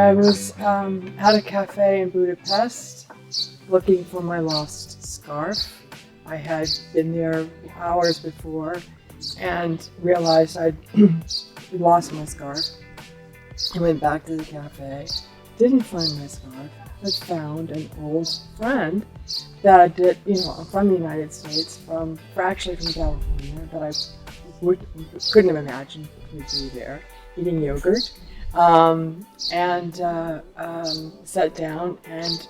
I was at a cafe in Budapest looking for my lost scarf. I had been there hours before and realized I'd lost my scarf. I went back to the cafe, didn't find my scarf, but found an old friend that I did, from the United States, actually from California, that I couldn't have imagined would be there, eating yogurt, and sat down and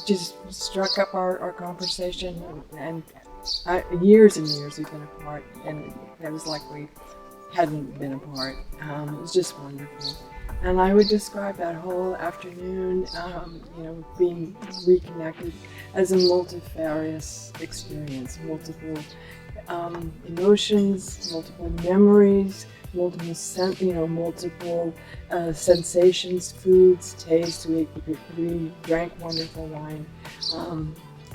just struck up our conversation, and years and years we've been apart, and it was like we hadn't been apart. It was just wonderful. And I would describe that whole afternoon, being reconnected as a multifarious experience, multiple emotions, multiple memories, multiple sensations, foods, tastes. We drank wonderful wine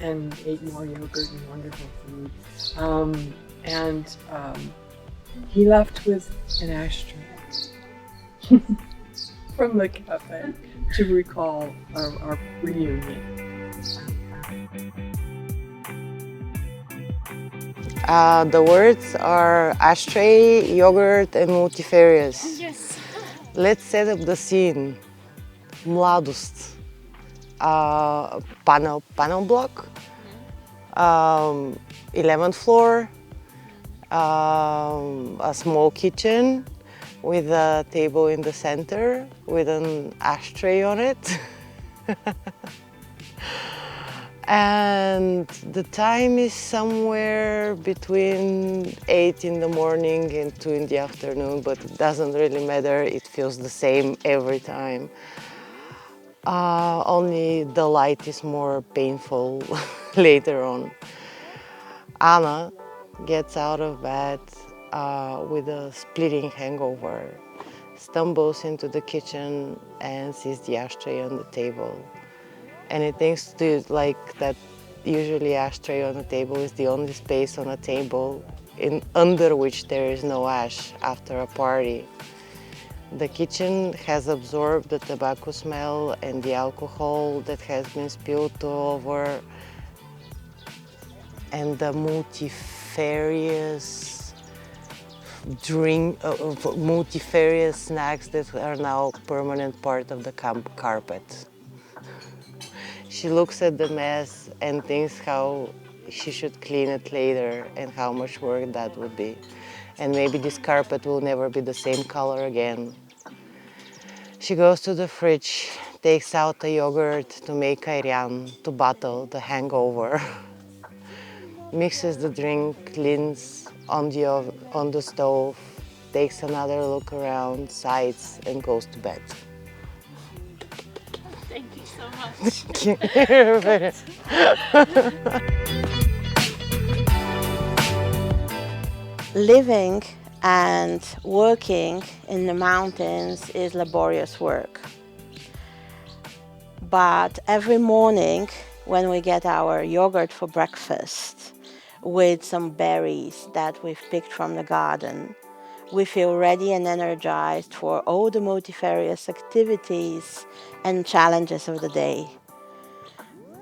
and ate more yogurt and wonderful food. He left with an ashtray from the cafe to recall our reunion. The words are ashtray, yogurt, and multifarious. Yes. Let's set up the scene. Mladost. Panel block. 11th floor. A small kitchen with a table in the center with an ashtray on it. And the time is somewhere between 8 in the morning and 2 in the afternoon, but it doesn't really matter, it feels the same every time. Only the light is more painful later on. Anna gets out of bed with a splitting hangover, stumbles into the kitchen and sees the ashtray on the table. And it thinks to like that usually ashtray on the table is the only space on a table under which there is no ash after a party. The kitchen has absorbed the tobacco smell and the alcohol that has been spilled all over, and the multifarious multifarious snacks that are now permanent part of the carpet. She looks at the mess and thinks how she should clean it later and how much work that would be. And maybe this carpet will never be the same color again. She goes to the fridge, takes out the yogurt to make ayran, to battle the hangover. Mixes the drink, cleans on the stove, takes another look around, sighs, and goes to bed. Thank you so much. Living and working in the mountains is laborious work. But every morning when we get our yogurt for breakfast with some berries that we've picked from the garden, we feel ready and energized for all the multifarious activities and challenges of the day.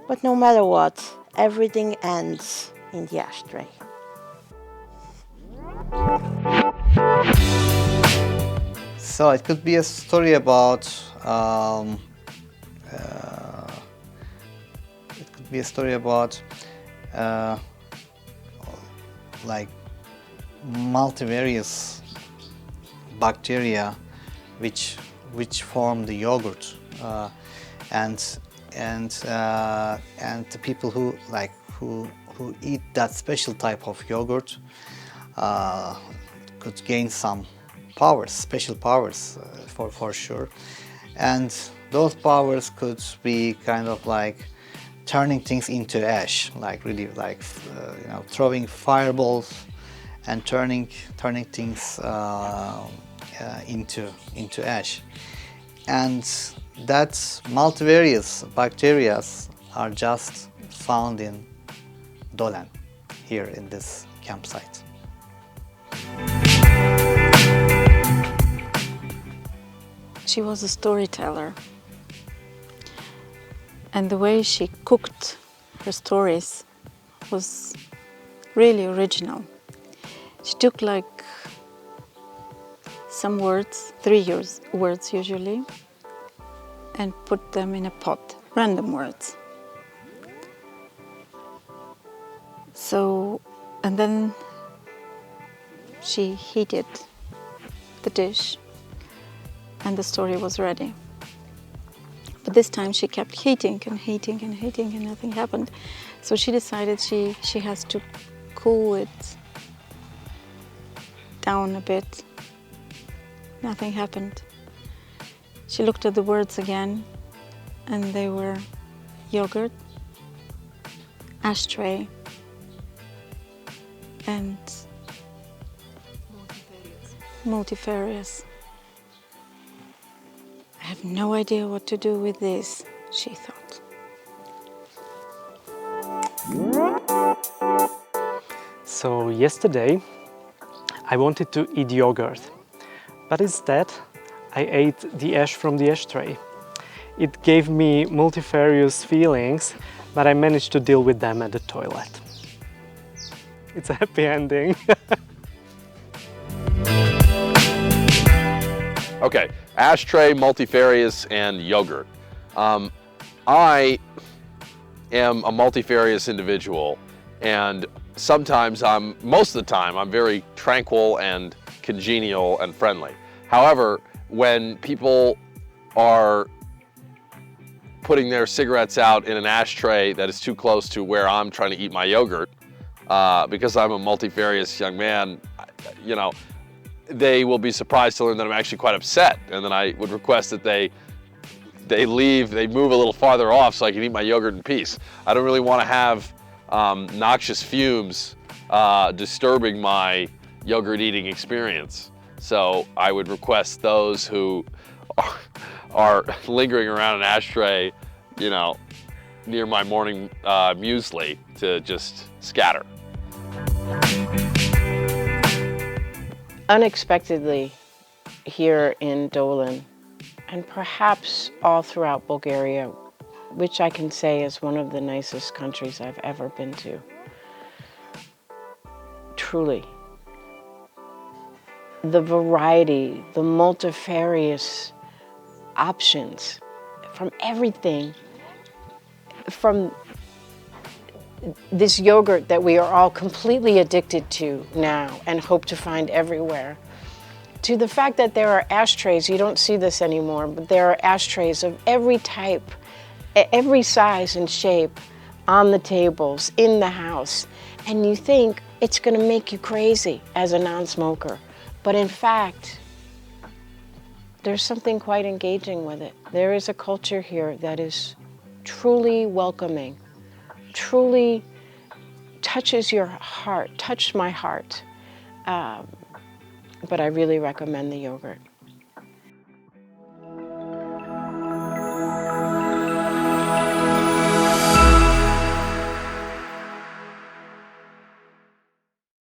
But no matter what, everything ends in the ashtray. So it could be a story about like multivarious bacteria which form the yogurt, and the people who eat that special type of yogurt could gain some powers, special powers, for sure, and those powers could be kind of like turning things into ash, like really like throwing fireballs and turning things into ash. And that multivarious bacteria are just found in Dolen, here in this campsite. She was a storyteller. And the way she cooked her stories was really original. She took like some words, words usually, and put them in a pot, random words. So, and then she heated the dish and the story was ready. But this time she kept heating and heating and heating and nothing happened. So she decided she has to cool it down a bit. Nothing happened. She looked at the words again and they were yogurt, ashtray, and multifarious. I have no idea what to do with this, she thought. So yesterday I wanted to eat yogurt, but instead I ate the ash from the ashtray. It gave me multifarious feelings, but I managed to deal with them at the toilet. It's a happy ending. Okay, ashtray, multifarious, and yogurt. I am a multifarious individual, and most of the time, I'm very tranquil and congenial and friendly. However, when people are putting their cigarettes out in an ashtray that is too close to where I'm trying to eat my yogurt, because I'm a multifarious young man, you know, they will be surprised to learn that I'm actually quite upset, and then I would request that they move a little farther off so I can eat my yogurt in peace. I don't really want to have noxious fumes disturbing my yogurt eating experience. So I would request those who are lingering around an ashtray, you know, near my morning muesli to just scatter. Unexpectedly, here in Dolen, and perhaps all throughout Bulgaria, which I can say is one of the nicest countries I've ever been to. Truly. The variety, the multifarious options from everything, from this yogurt that we are all completely addicted to now and hope to find everywhere, to the fact that there are ashtrays. You don't see this anymore, but there are ashtrays of every type, every size and shape on the tables, in the house. And you think it's going to make you crazy as a non-smoker. But in fact, there's something quite engaging with it. There is a culture here that is truly welcoming, truly touches your heart, touched my heart. But I really recommend the yogurt.